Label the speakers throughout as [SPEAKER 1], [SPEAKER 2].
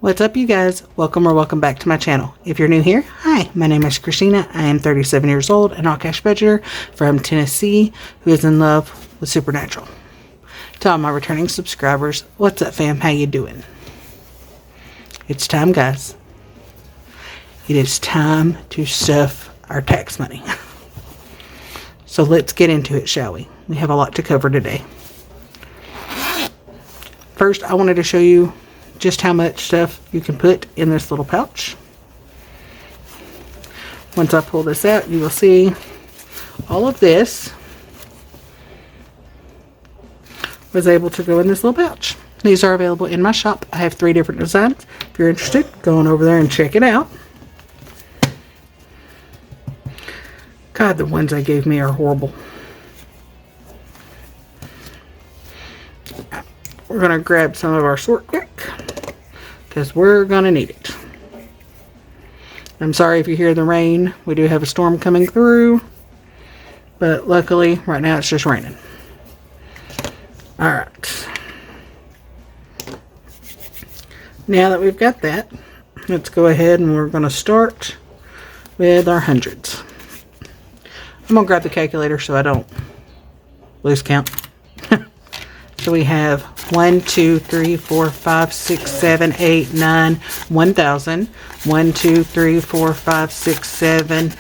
[SPEAKER 1] What's up, you guys? Welcome back to my channel. If you're new here, hi, my name is Christina. I am 37 years old, an all-cash budgeter from Tennessee who is in love with Supernatural. To all my returning subscribers, what's up, fam? How you doing? It's time, guys. It is time to stuff our tax money. So let's get into it, shall we? We have a lot to cover today. First, I wanted to show you just how much stuff you can put in this little pouch. Once I pull this out, you will see all of this was able to go in this little pouch. These are available in my shop. I have 3 different designs. If you're interested, go on over there and check it out. God, the ones they gave me are horrible. We're going to grab some of our sort quick because we're going to need it. I'm sorry if you hear the rain. We do have a storm coming through, but luckily right now it's just raining. Alright. Now that we've got that, let's go ahead and we're going to start with our hundreds. I'm going to grab the calculator so I don't lose count. So we have 1, 2, 3, 4, 5, 6, 7, 8, 9, 1,000. 1, 2, 3, 4, 5, 6, 7,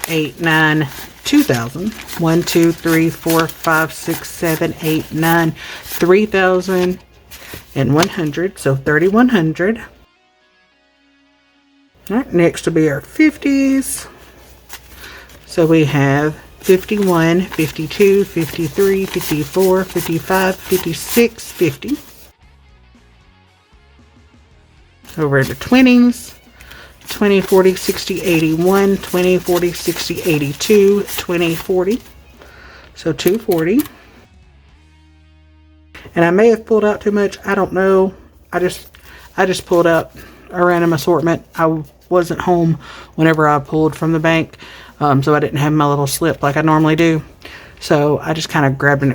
[SPEAKER 1] 8, 9, 2,000. 1, 2, 3, 4, 5, 6, 7, 8, 9, 3,000 and 100. So 3,100. All right, next will be our 50s. So we have 51, 52, 53, 54, 55, 56, 50. Over to 20s. 20, 40, 60, 81, 20, 40, 60, 82, 20, 40. So 240. And I may have pulled out too much. I don't know. I just pulled out a random assortment. I wasn't home whenever I pulled from the bank. So I didn't have my little slip like I normally do. So I just kind of grabbed an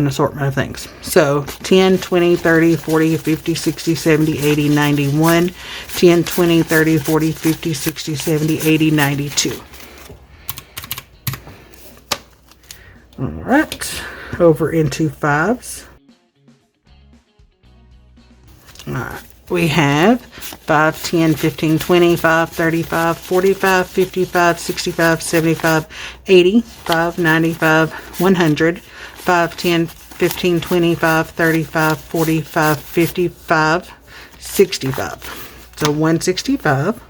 [SPEAKER 1] assortment of things. So 10, 20, 30, 40, 50, 60, 70, 80, 91. 10, 20, 30, 40, 50, 60, 70, 80, 92. Alright. Over into 5s. Alright. We have 5, 10, 15, 25, 35, 45, 55, 65, 75, 85, 95, 100, 5, 10, 15, 25, 35, 45, 55, 65. So 165.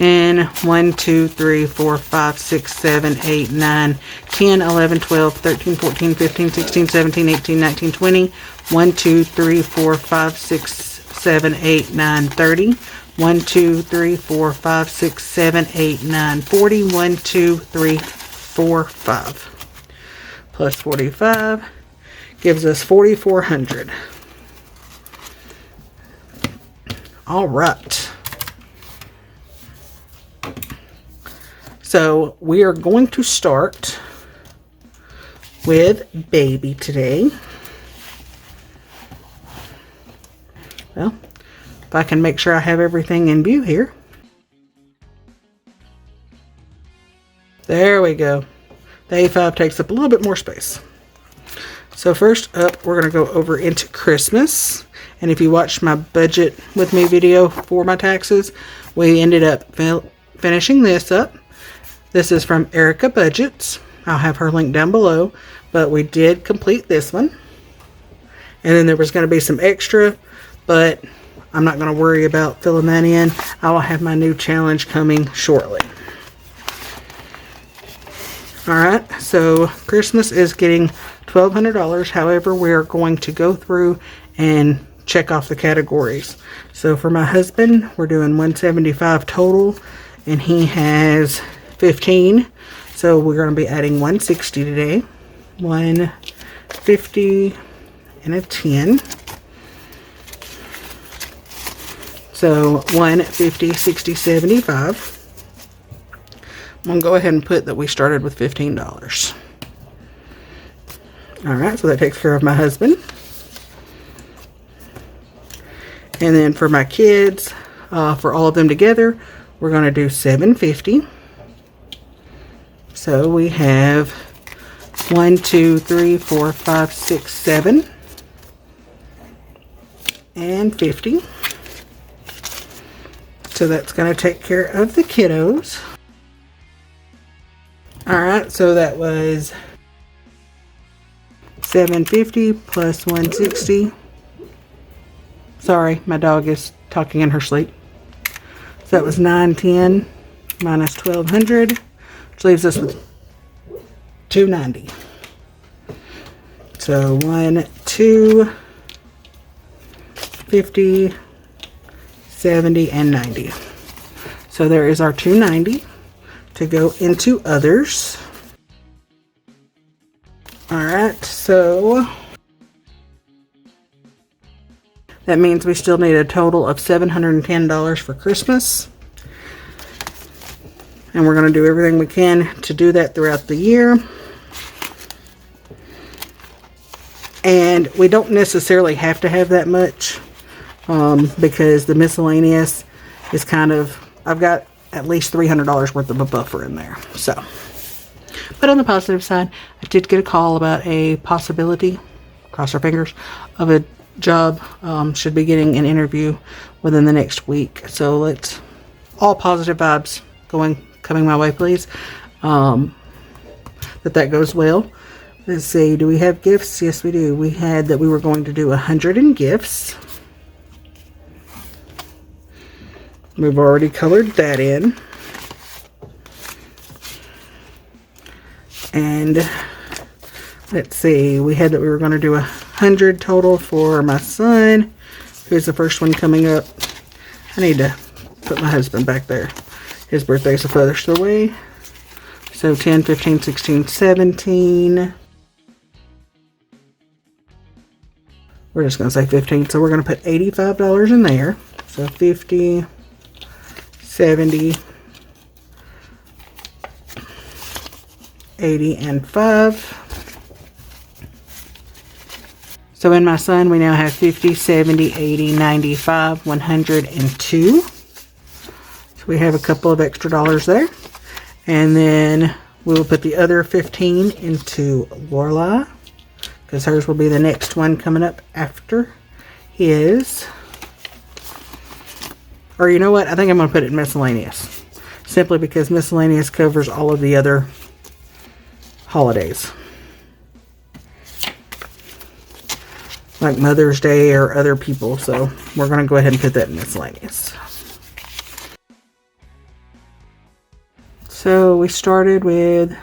[SPEAKER 1] And 1, 2, 3, 4, 5, 6, 7, 8, 9, 10, 11, 12, 13, 14, 15, 16, 17, 18, 19, 20. 1, 2, 3, 4, 5, 6, 7, 8, 9, 30. 1, 2, 3, 4, 5, 6, 7, 8, 9, 40. 1, 2, 3, 4, 5. Plus 45 gives us 4,400. All right. So we are going to start with baby today. Well, if I can make sure I have everything in view here. There we go. The A5 takes up a little bit more space. So first up, we're going to go over into Christmas. And if you watched my budget with me video for my taxes, we ended up finishing this up. This is from EpidemicSound. I'll have her link down below. But we did complete this one. And then there was going to be some extra, but I'm not going to worry about filling that in. I will have my new challenge coming shortly. Alright, so Christmas is getting $1,200. However, we're going to go through and check off the categories. So for my husband, we're doing $175 total, and he has 15. So we're going to be adding $160 today. 150 and a 10. So 150, 60, 75. I'm going to go ahead and put that we started with $15. Alright, so that takes care of my husband. And then for my kids, for all of them together, we're going to do $7.50. So we have 1, 2, 3, 4, 5, 6, 7, and 50. So that's going to take care of the kiddos. Alright, so that was $7.50 plus $1.60. Sorry, my dog is talking in her sleep. So that was $9.10 minus $1,200, which leaves us with $2.90. So 1, 2, 50, 70, and 90. So there is our $2.90 to go into others. Alright, so that means we still need a total of $710 for Christmas. And we're going to do everything we can to do that throughout the year. And we don't necessarily have to have that much because the miscellaneous is kind of, I've got at least $300 worth of a buffer in there. So, but on the positive side, I did get a call about a possibility, cross our fingers, of a job. Should be getting an interview within the next week. So let's, all positive vibes coming my way, please. That goes well. Let's see, do we have gifts? Yes, we do. We had that we were going to do 100 in gifts. We've already colored that in. And let's see, we had that we were going to do 100 total for my son, who's the first one coming up. I need to put my husband back there. His birthday's a furthest away. So 10, 15, 16, 17. We're just going to say 15. So we're going to put $85 in there. So 50, 70, 80, and 5. So in my son, we now have 50, 70, 80, 95, 102. So we have a couple of extra dollars there. And then we'll put the other 15 into Lorelai, because hers will be the next one coming up after his. Or you know what? I think I'm going to put it in miscellaneous. Simply because miscellaneous covers all of the other holidays. Like Mother's Day or other people. So we're going to go ahead and put that in miscellaneous. So we started with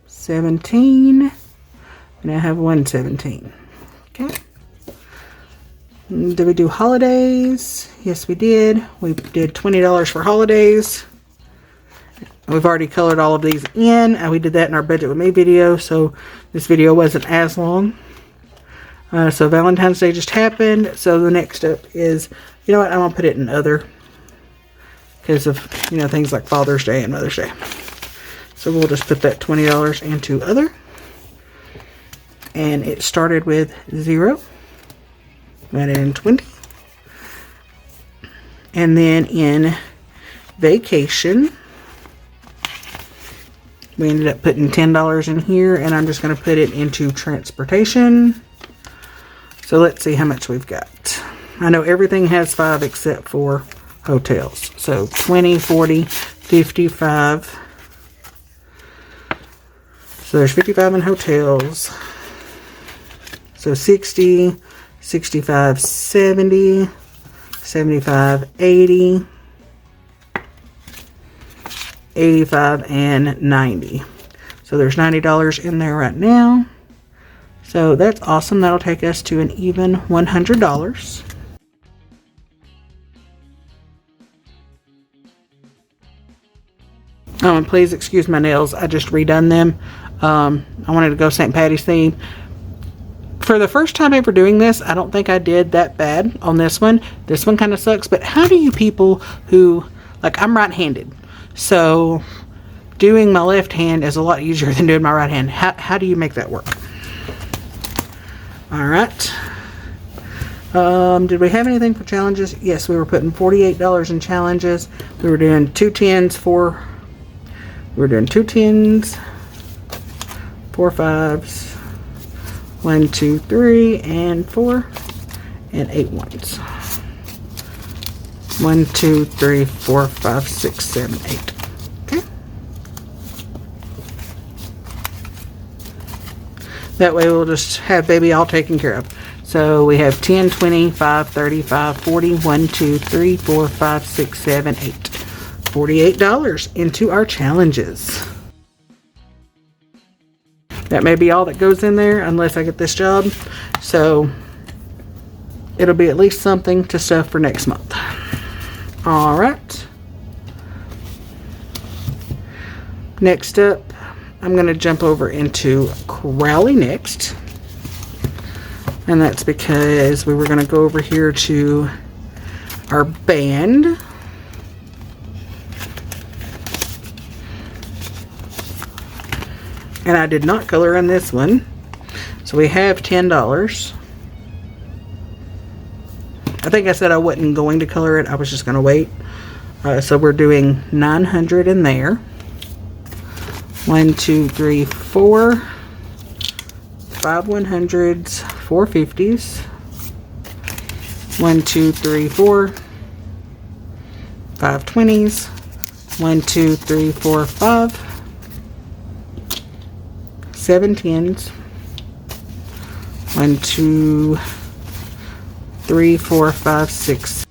[SPEAKER 1] 17. And I have 117. Okay. Did we do holidays? Yes, we did. We did $20 for holidays. We've already colored all of these in. We did that in our Budget With Me video, so this video wasn't as long. So Valentine's Day just happened. So the next up is, you know what, I'm going to put it in other. Because of, things like Father's Day and Mother's Day. So we'll just put that $20 into other. And it started with 0. Went in 20. And then in vacation, we ended up putting $10 in here, and I'm just going to put it into transportation. So let's see how much we've got. I know everything has 5 except for hotels. So 20, 40, 55. So there's 55 in hotels. So 60, 65, 70, 75, 80, 85, and 90. So there's $90 in there right now. So that's awesome. That'll take us to an even $100. Oh, and please excuse my nails. I just redone them. I wanted to go St. Patty's theme. For the first time ever doing this, I don't think I did that bad on this one. This one kind of sucks, but how do you people who, like, I'm right-handed, so doing my left hand is a lot easier than doing my right hand. How do you make that work? Alright. Did we have anything for challenges? Yes, we were putting $48 in challenges. We were doing two tens, four fives, 1, 2, 3, and 4, and 8 ones. 1, 2, 3, 4, 5, 6, 7, 8. Okay. That way we'll just have baby all taken care of. So we have 10, 20, 5, 35, 40, 1, 2, 3, 4, 5, 6, 7, 8. $48 into our challenges. That may be all that goes in there unless I get this job. So it'll be at least something to stuff for next month. Alright. Next up, I'm going to jump over into Crowley next. And that's because we were going to go over here to our band. And I did not color in this one. So we have $10. I think I said I wasn't going to color it. I was just going to wait. So we're doing 900 in there. 1, 2, 3, 4. 5 100s, 4 50s. 1, 2, 3, 4. 5 20s. 1, 2, 3, 4, 5. 7 10s. 1, 2, 3, 4, 5, 6.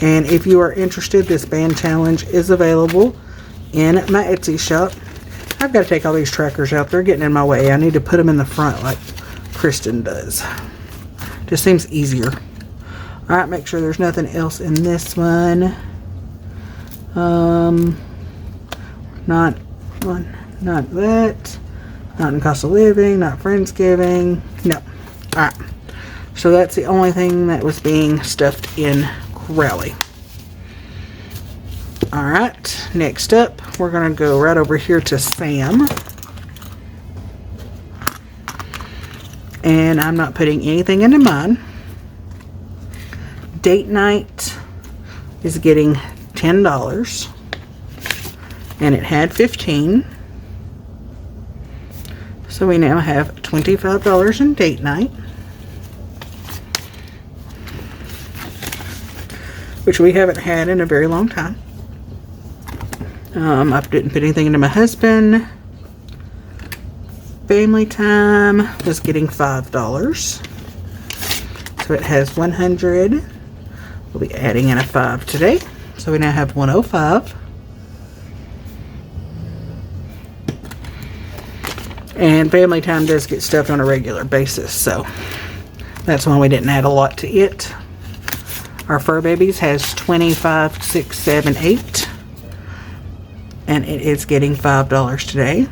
[SPEAKER 1] And if you are interested, this band challenge is available in my Etsy shop. I've got to take all these trackers out. They're getting in my way. I need to put them in the front like Kristen does. Just seems easier. Alright, make sure there's nothing else in this one. Not that. Not in cost of living. Not Friendsgiving. No. Alright. So that's the only thing that was being stuffed in Crowley. Alright. Next up, we're going to go right over here to Sam. And I'm not putting anything into mine. Date night is getting $10. And it had 15. So we now have $25 in date night. Which we haven't had in a very long time. I didn't put anything into my husband. Family time was getting $5. So it has 100. We'll be adding in a 5 today. So we now have 105. And family time does get stuffed on a regular basis, so that's why we didn't add a lot to it. Our fur babies has 25, 6, 7, 8. And it is getting $5 today.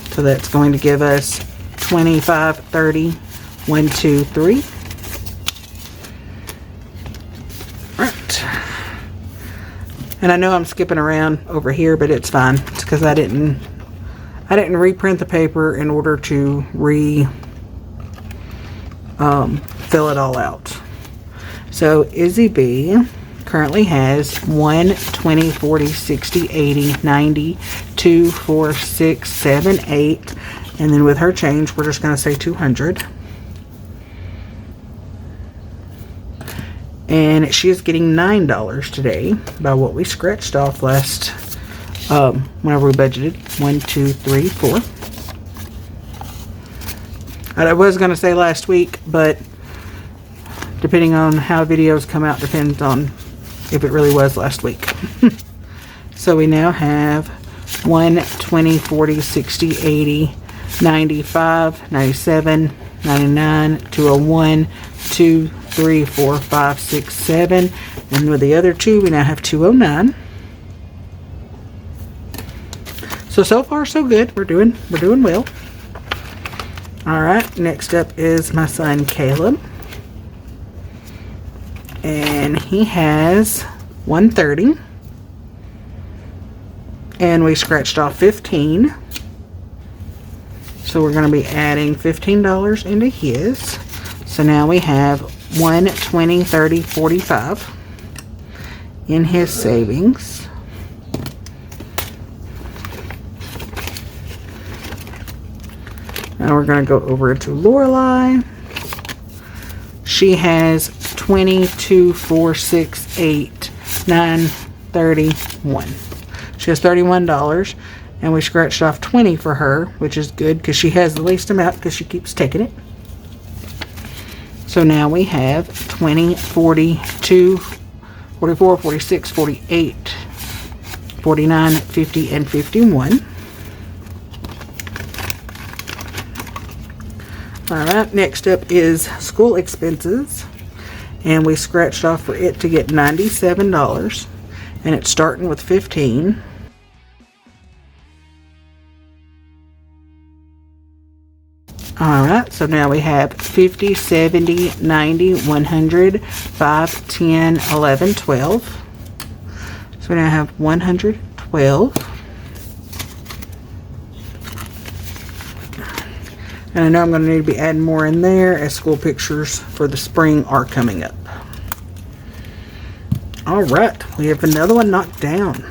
[SPEAKER 1] So that's going to give us 25, 30, 1, 2, 3. Alright. And I know I'm skipping around over here, but it's fine. It's because I didn't reprint the paper in order to fill it all out. So Izzy B currently has 1, 20, 40, 60, 80, 90, 2, 4, 6, 7, 8. And then with her change, we're just going to say 200. And she is getting $9 today by what we scratched off last, whenever we budgeted. 1, 2, 3, 4. I was going to say last week, but depending on how videos come out depends on if it really was last week. So we now have 1, 20, 40, 60, 80, 95, 97, 99, 201, 2, 3, 4, 5, 6, 7. And with the other two, we now have 209. So far so good. We're doing well. Alright, next up is my son Caleb. And he has 130. And we scratched off 15. So we're going to be adding $15 into his. So now we have 1, 20, 30, 45 in his savings. Now we're going to go over to Lorelei. She has 20, 2, 4, 6, 8, 9, 31. She has $31, and we scratched off 20 for her, which is good because she has the least amount because she keeps taking it. So now we have 20, 42, 44, 46, 48, 49, 50, and 51. Alright, next up is school expenses. And we scratched off for it to get $97. And it's starting with 15. Alright, so now we have 50, 70, 90, 100, 5, 10, 11, 12. So we now have 112. And I know I'm going to need to be adding more in there as school pictures for the spring are coming up. Alright, we have another one knocked down.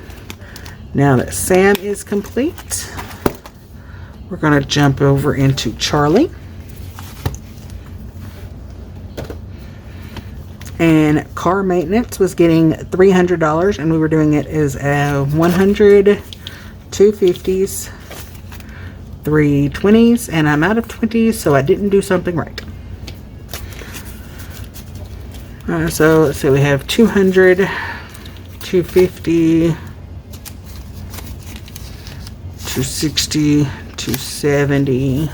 [SPEAKER 1] Now that Sam is complete, we're going to jump over into Charlie. And car maintenance was getting $300, and we were doing it as a 100, 250s, 3 20s, and I'm out of 20s, so I didn't do something right. So let's see, we have 200, 250, 260, 270,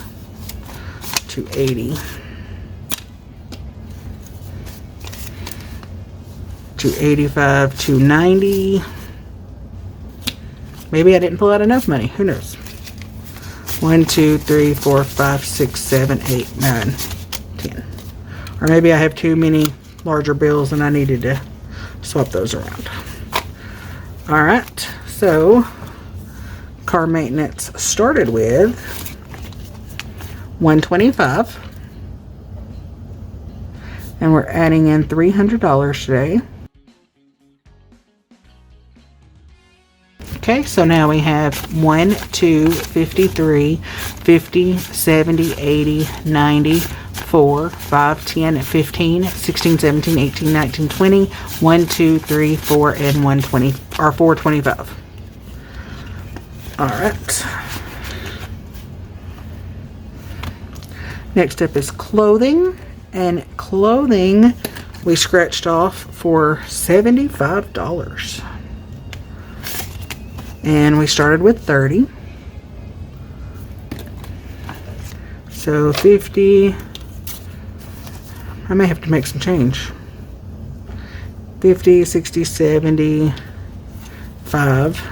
[SPEAKER 1] 280, 285, 290. Maybe I didn't pull out enough money. Who knows? 1, 2, 3, 4, 5, 6, 7, 8, 9, 10. Or maybe I have too many larger bills and I needed to swap those around. Alright, so car maintenance started with $125. And we're adding in $300 today. Okay, so now we have 1, 2, 53, 50, 70, 80, 90, 4, 5, 10, 15, 16, 17, 18, 19, 20, 1, 2, 3, 4, and 120, or 425. Alright. Next up is clothing. And clothing we scratched off for $75. And we started with 30. So 50. I may have to make some change. 50, 60, 70, 5.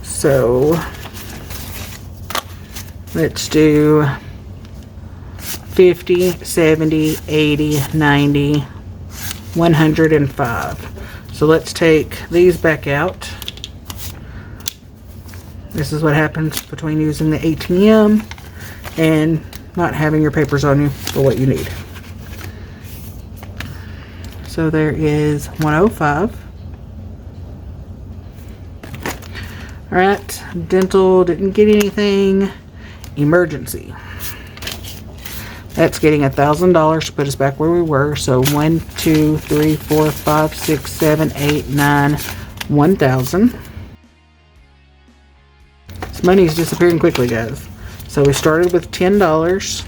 [SPEAKER 1] So let's do 50, 70, 80, 90, 105. So let's take these back out. This is what happens between using the ATM and not having your papers on you for what you need. So there is 105. Alright, dental didn't get anything. Emergency. That's getting $1,000 to put us back where we were. So 1, 2, 3, 4, 5, 6, 7, 8, 9, 1,000. This money is disappearing quickly, guys. So we started with $10.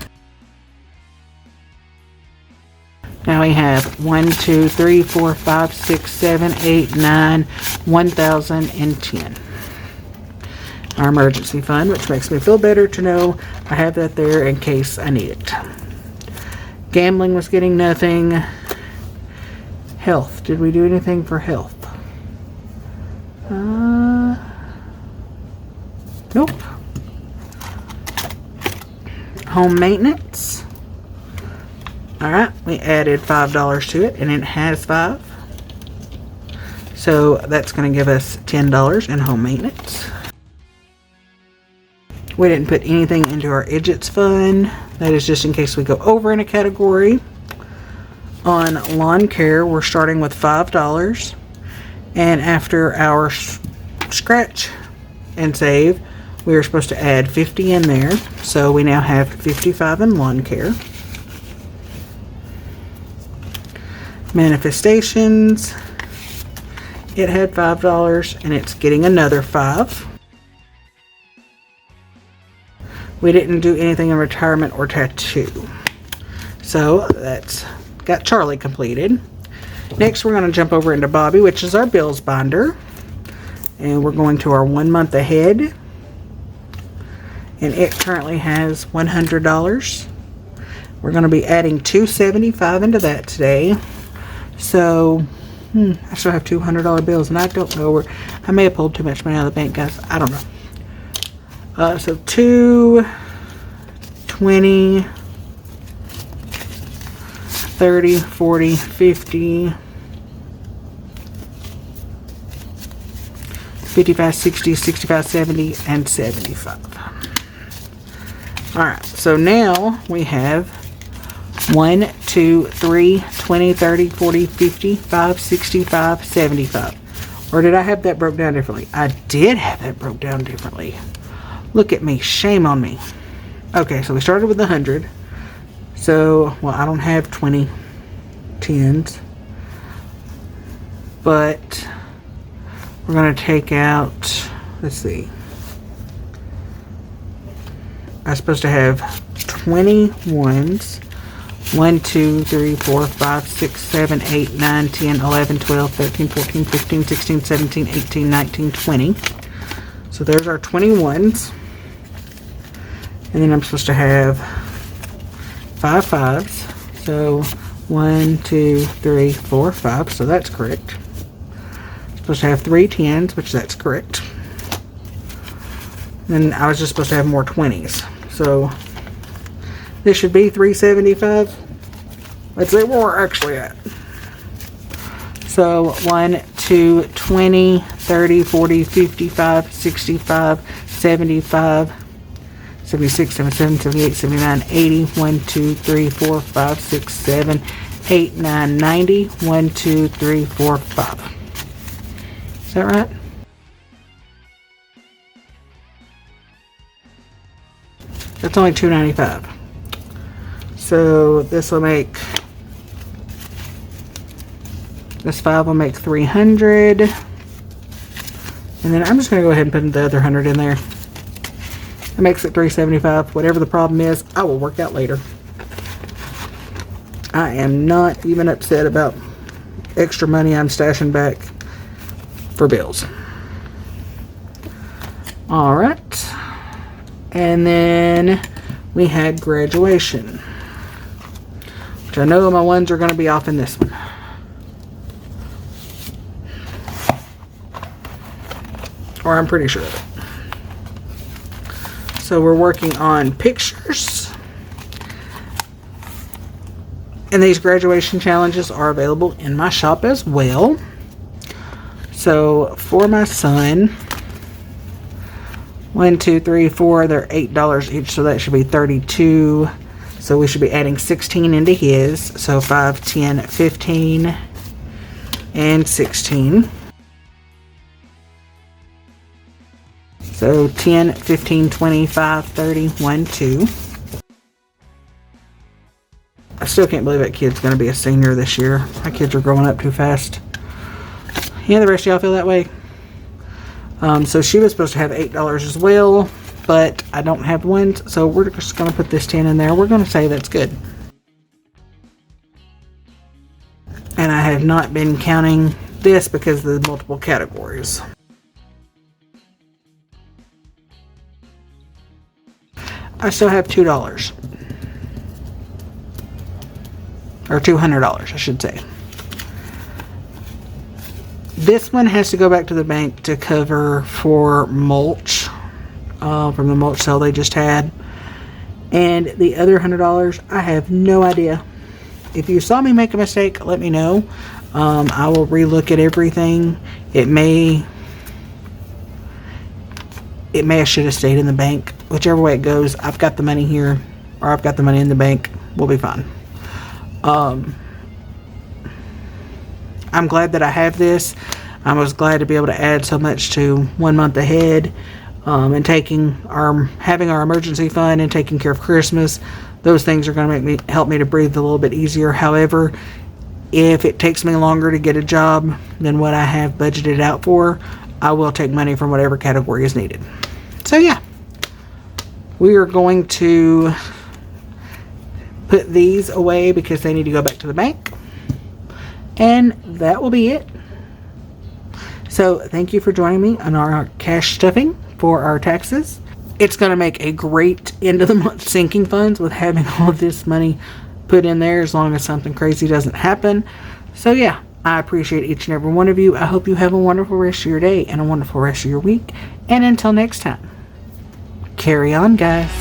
[SPEAKER 1] Now we have 1, 2, 3, 4, 5, 6, 7, 8, 9, 1,010. Our emergency fund, which makes me feel better to know I have that there in case I need it. Gambling was getting nothing. Health. Did we do anything for health? Nope. Home maintenance. Alright, we added $5 to it, and it has 5. So that's going to give us $10 in home maintenance. We didn't put anything into our Idgets fund. That is just in case we go over in a category. On lawn care, we're starting with $5. And after our scratch and save, we are supposed to add 50 in there. So we now have 55 in lawn care. Manifestations, it had $5 and it's getting another 5. We didn't do anything in retirement or tattoo. So that's got Charlie completed. Next we're going to jump over into Bobby, which is our bills binder. And we're going to our 1 month ahead. And it currently has $100. We're going to be adding $275 into that today. So I still have $200 bills, and I don't know where I may have pulled too much money out of the bank, guys. I don't know. So 2, 20, 30, 40, 50, 55, 60, 65, 70, and 75. Alright, so now we have 1, 2, 3, 20, 30, 40, 55, 65, 75. Or did I have that broke down differently? I did have that broke down differently. Look at me. Shame on me. Okay, so we started with 100. So, well, I don't have 20 tens. But we're going to take out, let's see. I'm supposed to have 20 ones. 1, 2, 3, 4, 5, 6, 7, 8, 9, 10, 11, 12, 13, 14, 15, 16, 17, 18, 19, 20. So there's our 21s. And then I'm supposed to have 5 5s. So 1, 2, 3, 4, 5. So that's correct. I'm supposed to have 3 10s, which that's correct. And I was just supposed to have more 20s. So this should be 375. Let's see where we're actually at. So 1, 2, 20, 30, 40, 55, 65, 75, 76, 77, 78, 79, 80, 1, 2, 3, 4, 5, 6, 7, 8, 9, 90, 1, 2, 3, 4, 5. Is that right? That's only $295. So this will make, this 5 will make 300. And then I'm just going to go ahead and put the other 100 in there. That makes it 375. Whatever the problem is, I will work out later. I am not even upset about extra money I'm stashing back for bills. Alright. And then we had graduation. Which I know my ones are going to be off in this one. Or I'm pretty sure of it. So we're working on pictures. And these graduation challenges are available in my shop as well. So for my son, 1, 2, 3, 4, they're $8 each, so that should be 32. So we should be adding 16 into his. So 5, 10, 15, and 16. So 10, 15, 25, 30, 1, 2. I still can't believe that kid's going to be a senior this year. My kids are growing up too fast. Yeah, the rest of y'all feel that way? So she was supposed to have $8 as well, but I don't have ones, so we're just going to put this 10 in there. We're going to say that's good. And I have not been counting this because of the multiple categories. I still have $2. Or $200, I should say. This one has to go back to the bank to cover for mulch from the mulch sale they just had. And the other $100, I have no idea. If you saw me make a mistake, let me know. I will relook at everything. It may have should have stayed in the bank. whichever way it goes, I've got the money here, or I've got the money in the bank. We'll be fine. I'm glad that I have this. I was glad to be able to add so much to 1 month ahead, and having our emergency fund and taking care of Christmas. Those things are going to help me to breathe a little bit easier. However, if it takes me longer to get a job than what I have budgeted out for, I will take money from whatever category is needed. So yeah, we are going to put these away because they need to go back to the bank. And that will be it. So thank you for joining me on our cash stuffing for our taxes. It's going to make a great end of the month sinking funds with having all of this money put in there, as long as something crazy doesn't happen. So yeah, I appreciate each and every one of you. I hope you have a wonderful rest of your day and a wonderful rest of your week. And until next time, carry on, guys.